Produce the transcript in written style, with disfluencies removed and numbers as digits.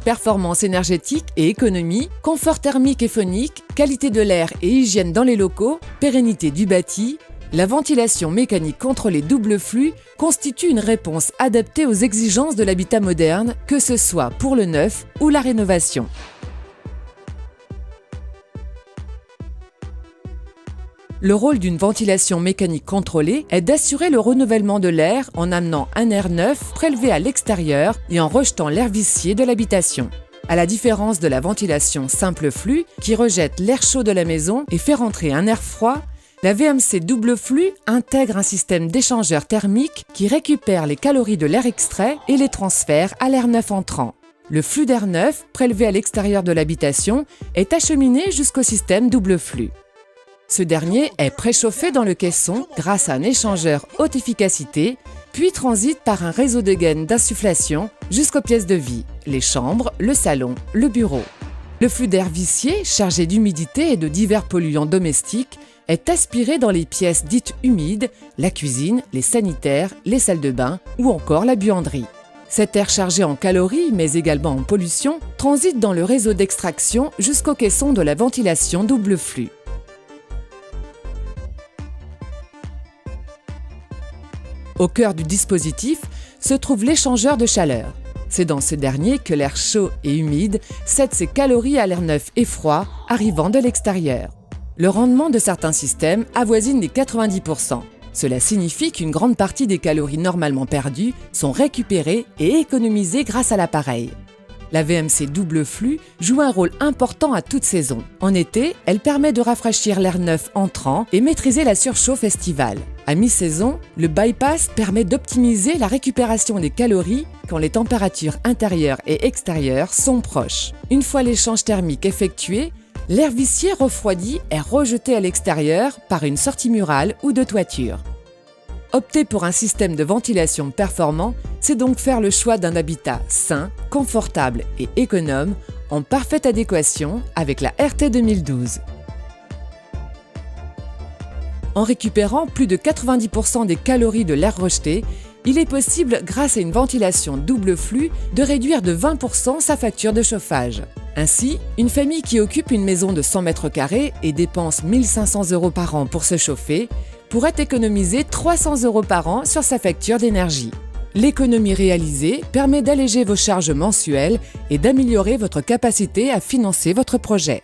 Performance énergétique et économie, confort thermique et phonique, qualité de l'air et hygiène dans les locaux, pérennité du bâti, la ventilation mécanique contrôlée double flux constitue une réponse adaptée aux exigences de l'habitat moderne, que ce soit pour le neuf ou la rénovation. Le rôle d'une ventilation mécanique contrôlée est d'assurer le renouvellement de l'air en amenant un air neuf prélevé à l'extérieur et en rejetant l'air vicié de l'habitation. À la différence de la ventilation simple flux qui rejette l'air chaud de la maison et fait rentrer un air froid, la VMC double flux intègre un système d'échangeur thermique qui récupère les calories de l'air extrait et les transfère à l'air neuf entrant. Le flux d'air neuf prélevé à l'extérieur de l'habitation est acheminé jusqu'au système double flux. Ce dernier est préchauffé dans le caisson grâce à un échangeur haute efficacité, puis transite par un réseau de gaines d'insufflation jusqu'aux pièces de vie, les chambres, le salon, le bureau. Le flux d'air vicié, chargé d'humidité et de divers polluants domestiques, est aspiré dans les pièces dites humides, la cuisine, les sanitaires, les salles de bain ou encore la buanderie. Cet air chargé en calories, mais également en pollution, transite dans le réseau d'extraction jusqu'au caisson de la ventilation double flux. Au cœur du dispositif se trouve l'échangeur de chaleur. C'est dans ce dernier que l'air chaud et humide cède ses calories à l'air neuf et froid arrivant de l'extérieur. Le rendement de certains systèmes avoisine les 90%. Cela signifie qu'une grande partie des calories normalement perdues sont récupérées et économisées grâce à l'appareil. La VMC double flux joue un rôle important à toute saison. En été, elle permet de rafraîchir l'air neuf entrant et maîtriser la surchauffe estivale. À mi-saison, le bypass permet d'optimiser la récupération des calories quand les températures intérieures et extérieures sont proches. Une fois l'échange thermique effectué, l'air vicié refroidi est rejeté à l'extérieur par une sortie murale ou de toiture. Opter pour un système de ventilation performant, c'est donc faire le choix d'un habitat sain, confortable et économe, en parfaite adéquation avec la RT 2012. En récupérant plus de 90% des calories de l'air rejeté, il est possible, grâce à une ventilation double flux, de réduire de 20% sa facture de chauffage. Ainsi, une famille qui occupe une maison de 100 mètres carrés et dépense 1 500 € par an pour se chauffer pourrait économiser 300 € par an sur sa facture d'énergie. L'économie réalisée permet d'alléger vos charges mensuelles et d'améliorer votre capacité à financer votre projet.